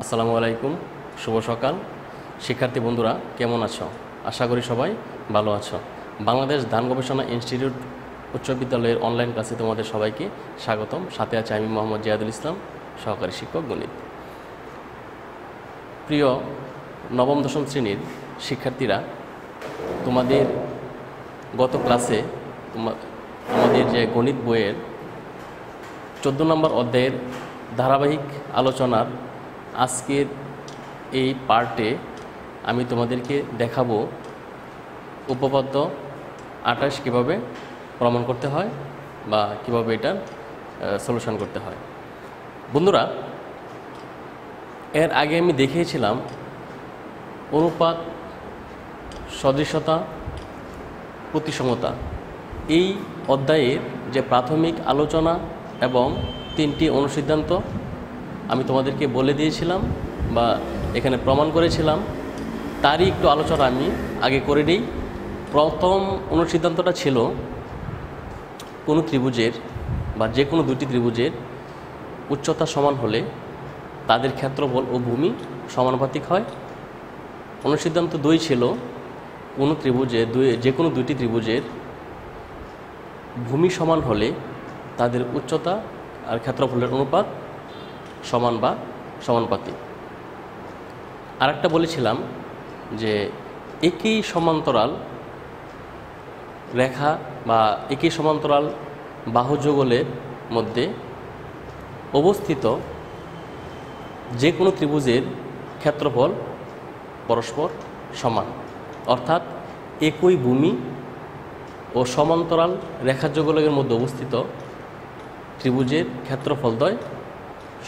আসসালামু আলাইকুম, শুভ সকাল। শিক্ষার্থী বন্ধুরা কেমন আছো? আশা করি সবাই ভালো আছো। বাংলাদেশ ধান গবেষণা ইনস্টিটিউট উচ্চ বিদ্যালয়ের অনলাইন ক্লাসে তোমাদের সবাইকে স্বাগতম। সাথে আছে আমি মোহাম্মদ জিয়াদুল ইসলাম, সহকারী শিক্ষক গণিত। প্রিয় নবম দশম শ্রেণীর শিক্ষার্থীরা, তোমাদের গত ক্লাসে আমাদের যে গণিত বইয়ের 14 নম্বর অধ্যায়ের ধারাবাহিক আলোচনার আজকের এই পার্টে আমি তোমাদেরকে দেখাবো উপপাদ্য 28 কীভাবে প্রমাণ করতে হয় বা কীভাবে এটার সলিউশন করতে হয়। বন্ধুরা, এর আগে আমি দেখিয়েছিলাম অনুপাত, সদৃশতা, প্রতিসমতা। এই অধ্যায়ের যে প্রাথমিক আলোচনা এবং 3টি অনুসিদ্ধান্ত আমি তোমাদেরকে বলে দিয়েছিলাম বা এখানে প্রমাণ করেছিলাম, তারই একটু আলোচনা আমি আগে করে নিই। প্রথম অনুসিদ্ধান্তটা ছিল কোনো ত্রিভুজের বা যে কোনো দুটি ত্রিভুজের উচ্চতা সমান হলে তাদের ক্ষেত্রফল ও ভূমি সমানুপাতিক হয়। অনুসিদ্ধান্ত 2 ছিল কোনো ত্রিভুজে যে কোনো দুটি ত্রিভুজের ভূমি সমান হলে তাদের উচ্চতা আর ক্ষেত্রফলের অনুপাত সমান বা সমানুপাতিক। আরেকটা বলেছিলাম যে একই সমান্তরাল রেখা বা একই সমান্তরাল বাহুযুগলের মধ্যে অবস্থিত যে কোনো ত্রিভুজের ক্ষেত্রফল পরস্পর সমান, অর্থাৎ একই ভূমি ও সমান্তরাল রেখাযুগলের মধ্যে অবস্থিত ত্রিভুজের ক্ষেত্রফলদ্বয়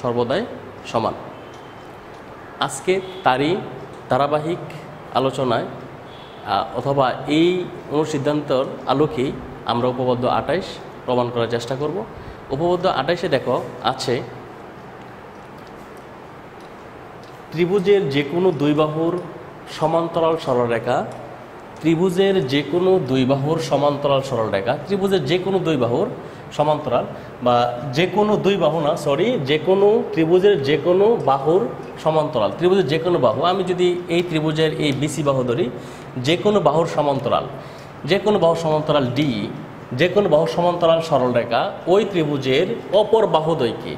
সর্বদাই সমান। আজকে তারই ধারাবাহিক আলোচনায় অথবা এই অনুসিদ্ধান্তর আলোকেই আমরা উপপাদ্য 28 প্রমাণ করার চেষ্টা করব। উপপাদ্য 28-এ দেখো আছে ত্রিভুজের যে কোনো দুই বাহুর সমান্তরাল সরলরেখা, ত্রিভুজের যে কোনো দুই বাহুর সমান্তরাল সরলরেখা, ত্রিভুজের যে কোনো দুই বাহুর সমান্তরাল বা যে কোনো দুই বাহু না যে কোনো ত্রিভুজের যে কোনো বাহুর সমান্তরাল, ত্রিভুজের যে কোনো বাহু, আমি যদি এই ত্রিভুজের এই বিসি বাহু ধরি, যে কোনো বাহুর সমান্তরাল, যে কোনো বাহুর সমান্তরাল ডি, যে কোনো বাহুর সমান্তরাল সরলরেখা ওই ত্রিভুজের অপর বাহুদ্বয়কে,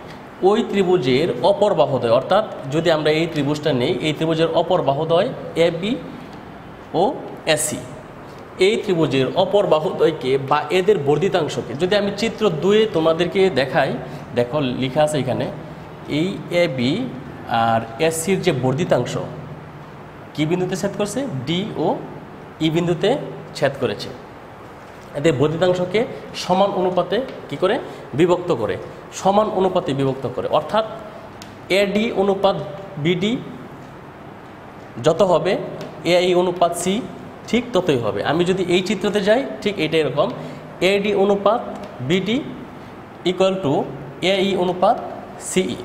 ওই ত্রিভুজের অপর বাহুদ্বয়, অর্থাৎ যদি আমরা এই ত্রিভুজটা নেই, এই ত্রিভুজের অপর বাহুদ্বয় এ বি ও এসি, এই ত্রিভুজের অপর বাহুদ্বয়কে বা এদের বর্ধিতাংশকে যদি আমি চিত্র 2-এ তোমাদেরকে দেখাই, দেখো লেখা আছে এখানে, এই এ বি আর এসির যে বর্ধিতাংশ কি বিন্দুতে ছেদ করছে, ডি ও ই বিন্দুতে ছেদ করেছে, এদের বর্ধিতাংশকে সমান অনুপাতে কি করে বিভক্ত করে, সমান অনুপাতে বিভক্ত করে, অর্থাৎ এডি অনুপাত বিডি যত হবে এই অনুপাত সি ঠিক ততই হবে। আমি যদি এই চিত্রতে যাই, ঠিক এইটা এরকম, এডি অনুপাত বিডি ইকুয়াল টু এই অনুপাত সিই।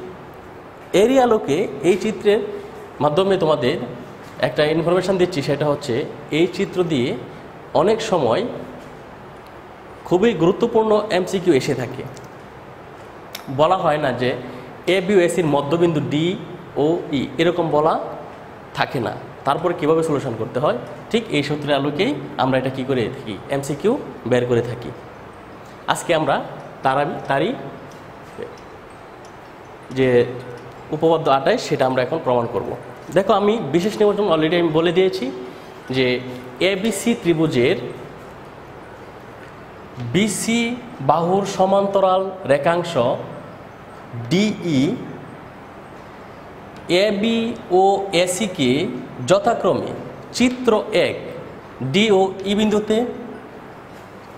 এরই আলোকে এই চিত্রের মাধ্যমে তোমাদের একটা ইনফরমেশান দিচ্ছি, সেটা হচ্ছে এই চিত্র দিয়ে অনেক সময় খুবই গুরুত্বপূর্ণ এমসিকিউ এসে থাকে। বলা হয় না যে এ বি ও এসির মধ্যবিন্দু ডি ও ই, এরকম বলা থাকে না। তারপরে কীভাবে সলিউশন করতে হয়, ঠিক এই সূত্রের আলোকেই আমরা এটা কি করে থাকি, এমসিকিউ বের করে থাকি। আজকে আমরা তারই যে উপপাদ্য 28 সেটা আমরা এখন প্রমাণ করব। দেখো, আমি বিশেষ নিয়মের জন্য অলরেডি আমি বলে দিয়েছি যে এবিসি ত্রিভুজের বিসি বাহুর সমান্তরাল রেখাংশ ডিই এ বি ও এসিকে যথাক্রমে চিত্র 1 ডি ও ই বিন্দুতে,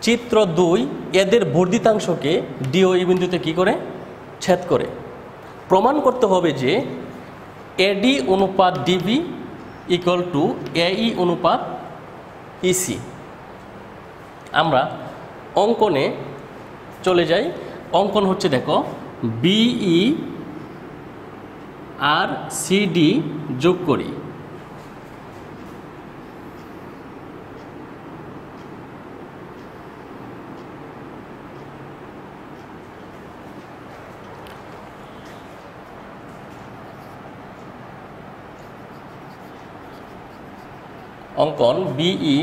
চিত্র 2 এদের বর্ধিতাংশকে ডি ও ই বিন্দুতে কি করে ছেদ করে। প্রমাণ করতে হবে যে এডি অনুপাত ডিবি ইকুয়াল টু এই অনুপাত ইসি। আমরা অঙ্কনে চলে যাই। অঙ্কন হচ্ছে, দেখো, বিই আর সিডি যোগ করি, অঙ্কন বিই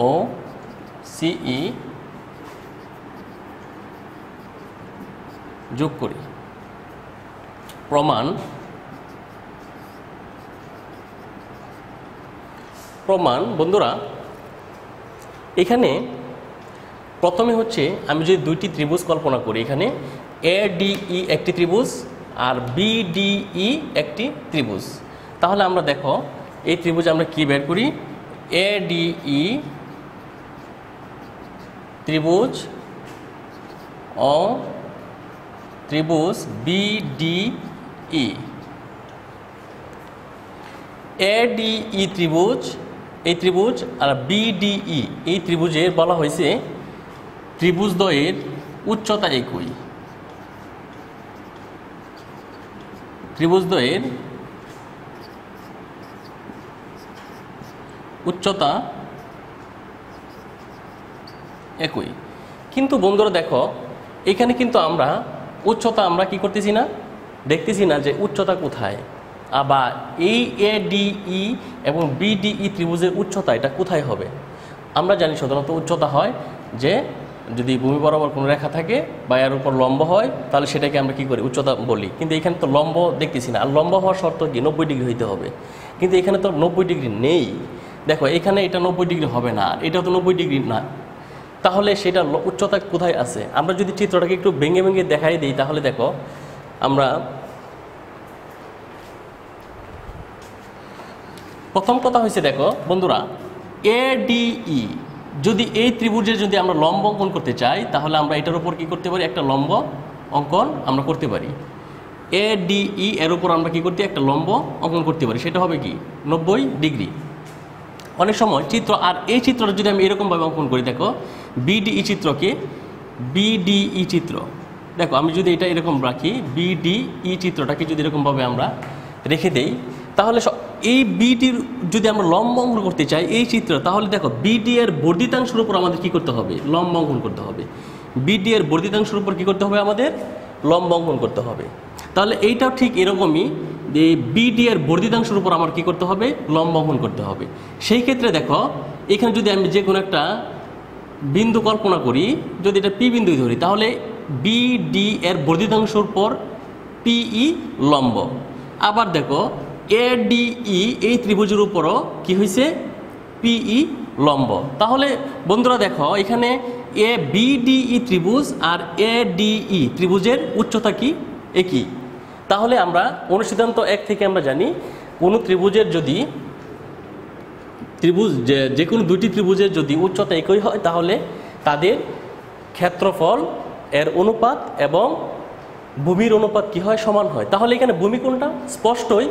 ও সিই যোগ করি। প্রমাণ বন্ধুরা, এখানে প্রথমে হচ্ছে আমি যদি দুইটি ত্রিভুজ কল্পনা করি, এখানে এডিই একটি ত্রিভুজ আর বিডিই একটি ত্রিভুজ, তাহলে আমরা দেখো এই ত্রিভুজ আমরা কি বের করি, এডিই ত্রিভুজ ও ত্রিভুজ বিডিই, এডিই ত্রিভুজ এই ত্রিভুজ আর বিডিই এই ত্রিভুজের বলা হয়েছে ত্রিভুজদ্বয়ের উচ্চতা একই। ত্রিভুজদ্বয়ের উচ্চতা একই। কিন্তু বন্ধুরা দেখো এখানে কিন্তু আমরা উচ্চতা আমরা কি করতেছি না, দেখতেছি না যে উচ্চতা কোথায়, আবার এই এডিই এবং বিডিই ত্রিভুজের উচ্চতা এটা কোথায় হবে। আমরা জানি সাধারণত উচ্চতা হয় যে যদি ভূমি বরাবর কোনো রেখা থাকে বা এর উপর লম্ব হয় তাহলে সেটাকে আমরা কি করি, উচ্চতা বলি। কিন্তু এখানে তো লম্ব দেখতেছি না, আর লম্ব হওয়ার শর্ত কি 90 ডিগ্রি হইতে হবে, কিন্তু এখানে তো 90 ডিগ্রি নেই। দেখো এখানে এটা 90 ডিগ্রি হবে না, এটা তো 90 ডিগ্রি না, তাহলে সেটা উচ্চতা কোথায় আছে। আমরা যদি চিত্রটাকে একটু ভেঙে ভেঙে দেখাই দিই তাহলে দেখো আমরা প্রথম কথা হয়েছে, দেখো বন্ধুরা এডিই যদি এই ত্রিভুজের যদি আমরা লম্ব অঙ্কন করতে চাই তাহলে আমরা এটার উপর কি করতে পারি, একটা লম্ব অঙ্কন আমরা করতে পারি। এডিই এর উপর আমরা কি করতে একটা লম্ব অঙ্কন করতে পারি, সেটা হবে কি 90 ডিগ্রি। অনেক সময় চিত্র, আর এই চিত্রটা যদি আমি এরকমভাবে অঙ্কন করি, দেখো বিডিই চিত্রকে বিডিই চিত্র, দেখো আমি যদি এটা এরকম রাখি, বিডিই চিত্রটাকে যদি এরকমভাবে আমরা রেখে দেই তাহলে এই বিডির যদি আমরা লম্ব অঙ্কন করতে চাই এই চিত্র, তাহলে দেখো বিডি এর বর্ধিতাংশের উপর আমাদের কি করতে হবে, লম্ব অঙ্কন করতে হবে। বিডি এর বর্ধিতাংশের উপর কি করতে হবে, আমাদের লম্ব অঙ্কন করতে হবে। তাহলে এইটাও ঠিক এরকমই, যে বিডি এর বর্ধিতাংশের উপর আমার কি করতে হবে, লম্ব অঙ্কন করতে হবে। সেই ক্ষেত্রে দেখো এখানে যদি আমি যে কোনো একটা বিন্দু কল্পনা করি, যদি এটা পি বিন্দু ধরি তাহলে বিডি এর বর্ধিতাংশের উপর পিই লম্ব। আবার দেখো এডিই এই ত্রিভুজের উপরও কি হয়েছে, পিই লম্ব। তাহলে বন্ধুরা দেখো এখানে এ বিডিই ত্রিভুজ আর এডিই ত্রিভুজের উচ্চতা কি, একই। তাহলে আমরা অনুসিদ্ধান্ত 1 থেকে আমরা জানি কোনো ত্রিভুজের যদি যে কোনো দুইটি ত্রিভুজের যদি উচ্চতা একই হয় তাহলে তাদের ক্ষেত্রফল এর অনুপাত এবং ভূমির অনুপাত কি হয়, সমান হয়। তাহলে এখানে ভূমি কোনটা, স্পষ্টই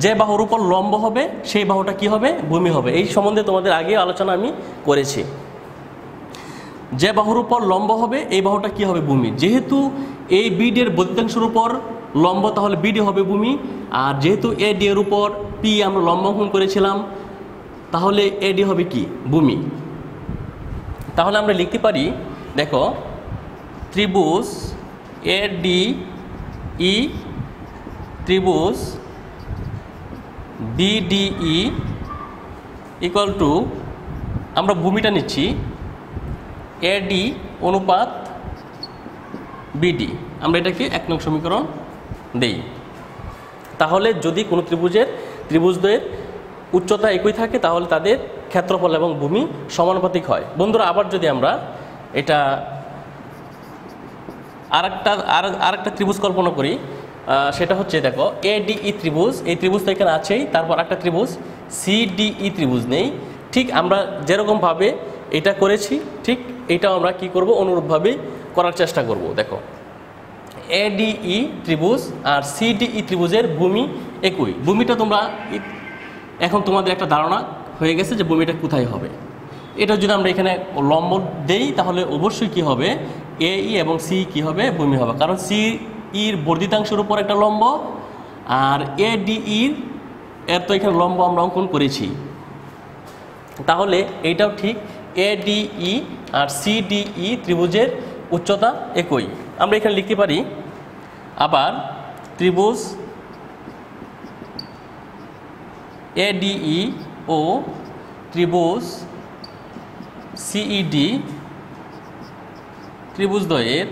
যে বাহুর উপর লম্ব হবে সেই বাহুটা কি হবে, ভূমি হবে। এই সম্বন্ধে তোমাদের আগে আলোচনা আমি করেছি। যে বাহুর উপর লম্ব হবে এই বাহুটা কি হবে, ভূমি। যেহেতু এই বিডি এর বর্ধিতাংশের উপর লম্ব তাহলে বিডি হবে ভূমি, আর যেহেতু এডি এর উপর পি আমরা লম্ব অঙ্কন করেছিলাম তাহলে এডি হবে কি, ভূমি। তাহলে আমরা লিখতে পারি, দেখো ত্রিভুজ এডিই ত্রিভুজ বিডিই ইকুয়াল টু, আমরা ভূমিটা নিচ্ছি এডি অনুপাত বিডি, আমরা এটাকে 1 নং সমীকরণ দেই। তাহলে যদি কোনো ত্রিভুজদ্বয়ের উচ্চতা একই থাকে তাহলে তাদের ক্ষেত্রফল এবং ভূমি সমানুপাতিক হয়। বন্ধুরা আবার যদি আমরা এটা আরেকটা ত্রিভুজ কল্পনা করি, সেটা হচ্ছে দেখো এডিই ত্রিভুজ, এই ত্রিভুজ তো এখানে আছেই, তারপর একটা ত্রিভুজ সিডিই ত্রিভুজ নেই। ঠিক আমরা যেরকমভাবে এটা করেছি ঠিক এটাও আমরা কি করব, অনুরূপভাবে করার চেষ্টা করব। দেখো এডিই ত্রিভুজ আর সিডিই ত্রিভুজের ভূমি একই। ভূমিটা তোমরা এখন তোমাদের একটা ধারণা হয়ে গেছে যে ভূমিটা কোথায় হবে। এটা যদি আমরা এখানে লম্ব দেই তাহলে অবশ্যই কি হবে, এই এবং সি কি হবে, ভূমি হবে। কারণ সি ইর বর্ধিতাংশের উপর একটা লম্ব, আর এডিই এর তো এখানে লম্ব আমরা অঙ্কন করেছি। তাহলে এইটাও ঠিক, এডিই আর সিডিই ত্রিভুজের উচ্চতা একই। আমরা এখানে লিখতে পারি আবার ত্রিভুজ ADE ও ত্রিভুজ CED ত্রিভুজদ্বয়ের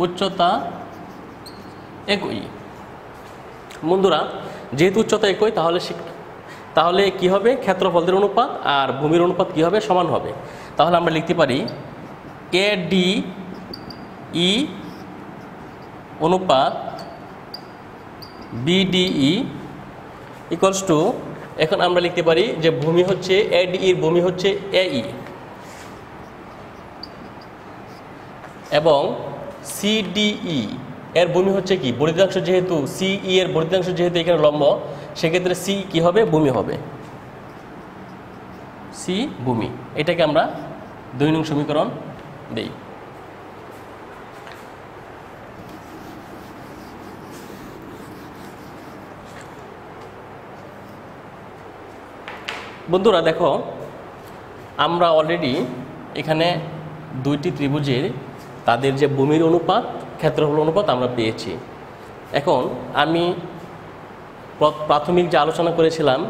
উচ্চতা একই। বন্ধুরা, যেহেতু উচ্চতা একই তাহলে কি হবে, ক্ষেত্রফলের অনুপাত আর ভূমির অনুপাত কি হবে, সমান হবে। তাহলে আমরা লিখতে পারি ADE অনুপাত BDE ইকুয়ালস টু, এখন আমরা লিখতে পারি যে ভূমি হচ্ছে ADE এর ভূমি হচ্ছে AE এবং CDE এর ভূমি হচ্ছে কি, বর্ধিতাংশ, যেহেতু CE এর বর্ধিতাংশ যেহেতু এখানে লম্ব, সেক্ষেত্রে C কি হবে, ভূমি হবে, C ভূমি। এটাকে আমরা 2 নং সমীকরণ দেই। বন্ধুরা দেখো, আমরা অলরেডি এখানে দুইটি ত্রিভুজের তাদের যে ভূমির অনুপাত, ক্ষেত্রফল অনুপাত আমরা পেয়েছি। এখন আমি প্রাথমিক যে আলোচনা করেছিলাম,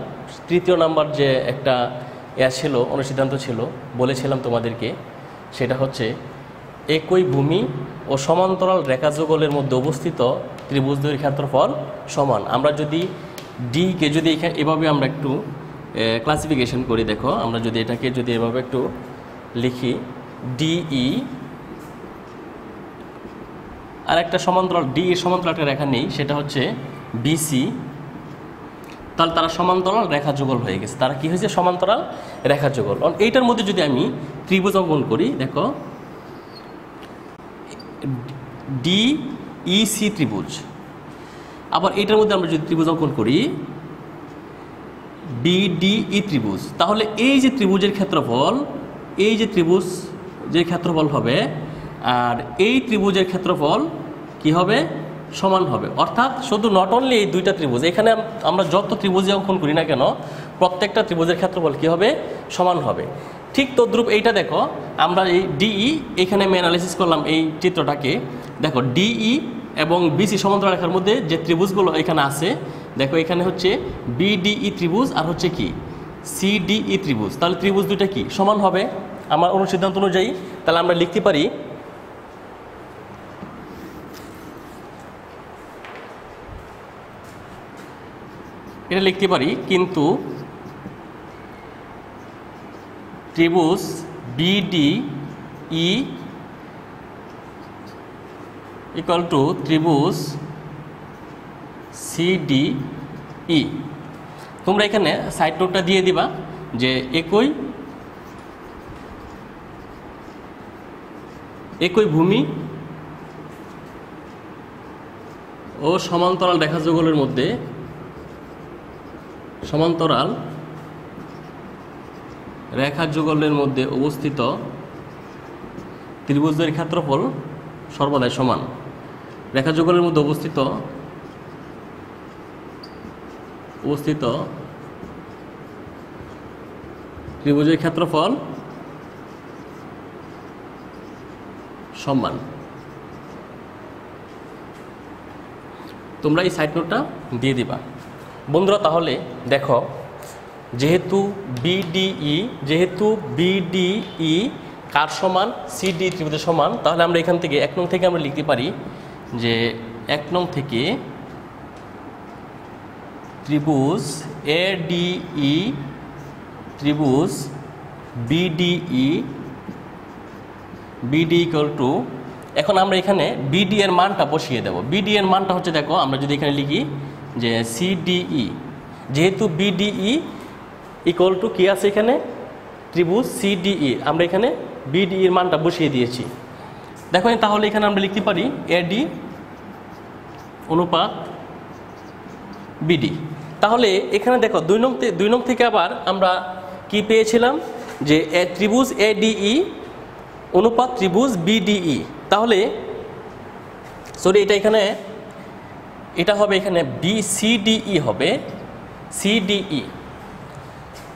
তৃতীয় নাম্বার যে একটা ছিল, অনুসিদ্ধান্ত ছিল, বলেছিলাম তোমাদেরকে, সেটা হচ্ছে একই ভূমি ও সমান্তরাল রেখাযুগলের মধ্যে অবস্থিত ত্রিভুজদ্বয়ের ক্ষেত্রফল সমান। আমরা যদি ডিকে যদি এভাবে আমরা একটু ক্লাসিফিকেশন করি, দেখো আমরা যদি এটাকে যদি এভাবে একটু লিখি, DE আর একটা সমান্তরাল, DE সমান্তরাল একটা রেখা নেই, সেটা হচ্ছে BC, তাহলে তারা সমান্তরাল রেখা যুগল হয়ে গেছে। তারা কি হয়েছে, সমান্তরাল রেখা যুগল। এইটার মধ্যে যদি আমি ত্রিভুজ অঙ্কন করি, দেখো DEC ত্রিভুজ, আবার এইটার মধ্যে আমরা যদি ত্রিভুজ অঙ্কন করি BDE ত্রিভুজ, তাহলে এই যে ত্রিভুজের ক্ষেত্রফল, এই যে ত্রিভুজ যে ক্ষেত্রফল হবে আর এই ত্রিভুজের ক্ষেত্রফল কি হবে, সমান হবে। অর্থাৎ শুধু নট অনলি এই দুইটা ত্রিভুজ, এখানে আমরা যত ত্রিভুজে অঙ্কন করি না কেন, প্রত্যেকটা ত্রিভুজের ক্ষেত্রফল কি হবে, সমান হবে। ঠিক তদ্রূপ এইটা দেখো, আমরা এই DE এখানে আমি অ্যানালাইসিস করলাম এই চিত্রটাকে, দেখো DE এবং BC সমান্তরাল রেখার মধ্যে যে ত্রিভুজগুলো এখানে আছে, দেখো এখানে হচ্ছে BDE ত্রিভুজ আর হচ্ছে কি CDE ত্রিভুজ, তাহলে ত্রিভুজ দুইটা কি সমান হবে আমার অনুসিদ্ধান্ত অনুযায়ী। তাহলে আমরা লিখতে পারি এটা লিখতে পারি, কিন্তু ত্রিভুজ BDE ইকুয়াল টু ত্রিভুজ CDE। তোমরা এখানে সাইড নোটটা দিয়ে দিবা যে একই ভূমি ও সমান্তরাল রেখা যুগলের মধ্যে, সমান্তরাল রেখা যুগলের মধ্যে অবস্থিত ত্রিভুজের ক্ষেত্রফল সর্বদাই সমান। রেখা যুগলের মধ্যে অবস্থিত ত্রিভুজের ক্ষেত্রফল সমান। তোমরা এই সাইড নোটটা দিয়ে দিবা বন্ধুরা। তাহলে দেখো, যেহেতু BDE কার সমান, CDE ত্রিভুজের সমান, তাহলে আমরা এখান থেকে 1 নং থেকে আমরা লিখতে পারি যে 1 নং থেকে ত্রিভুজ ADE ত্রিভুজ BDE ইকুয়াল টু, এখন আমরা এখানে BD এর মানটা বসিয়ে দেব। BD এর মানটা হচ্ছে, দেখো আমরা যদি এখানে লিখি যে CDE, যেহেতু BDE ইকুয়াল টু কি আছে এখানে, ত্রিভুজ CDE, আমরা এখানে BDE এর মানটা বসিয়ে দিয়েছি। দেখো তাহলে এখানে আমরা লিখতে পারি AD অনুপাত BD। তাহলে এখানে দেখো 2 নং থেকে আবার আমরা কি পেয়েছিলাম যে ত্রিভুজ ADE অনুপাত ত্রিভুজ BDE। তাহলে সরি, এটা হবে এখানে CDE হবে, CDE,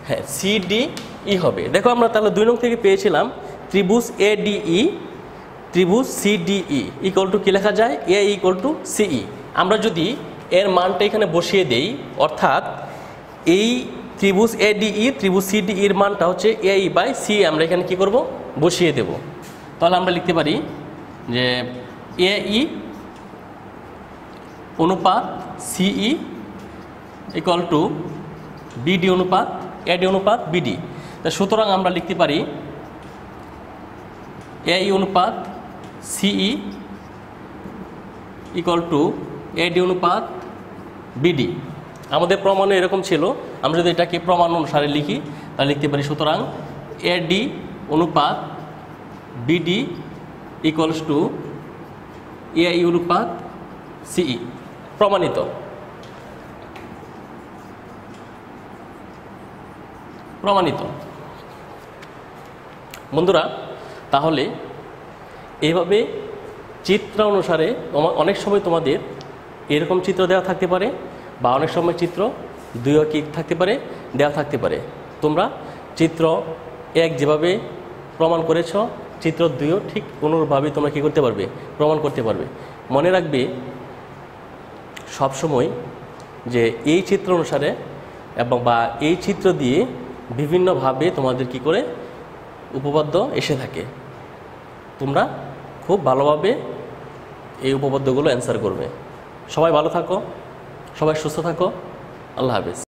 হ্যাঁ CDE হবে। দেখো আমরা তাহলে 2 নং থেকে পেয়েছিলাম ত্রিভুজ ADE ত্রিভুজ সিডিই ইকুয়াল টু কী লেখা যায়, এ ইকুয়াল টু সিই। আমরা যদি এর মানটা এখানে বসিয়ে দেই, অর্থাৎ এই ত্রিভুজ এডিই ত্রিভুজ সিডিইর মানটা হচ্ছে এ বাই সি, আমরা এখানে কি করব, বসিয়ে দেব। তাহলে আমরা লিখতে পারি যে এই অনুপাত সিই ইকুয়াল টু বিডি অনুপাত এডি অনুপাত বিডি। তা সুতরাং আমরা লিখতে পারি এই অনুপাত সিই ইকুয়াল টু এডি অনুপাত বিডি। আমাদের প্রমাণ এরকম ছিল, আমরা যদি এটাকে প্রমাণ অনুসারে লিখি তাহলে লিখতে পারি সুতরাং এডি অনুপাত বিডি ইকুয়ালস টু এই অনুপাত সিই। প্রমাণিত। প্রমাণিত বন্ধুরা, তাহলে এইভাবে চিত্র অনুসারে অনেক সময় তোমাদের এরকম চিত্র দেওয়া থাকতে পারে, বা অনেক সময় চিত্র দ্বৈকিক থাকতে পারে, দেওয়া থাকতে পারে। তোমরা চিত্র 1 যেভাবে প্রমাণ করেছ, চিত্র 2ও ঠিক অনুরূপভাবে তোমরা কী করতে পারবে, প্রমাণ করতে পারবে। মনে রাখবে সবসময় যে এই চিত্র অনুসারে এবং বা এই চিত্র দিয়ে বিভিন্নভাবে তোমাদের কি করে উপপাদ্য এসে থাকে। তোমরা খুব ভালোভাবে এই উপপাদ্যগুলো অ্যান্সার করবে। সবাই ভালো থাকো, সবাই সুস্থ থাকো। আল্লাহ হাফেজ।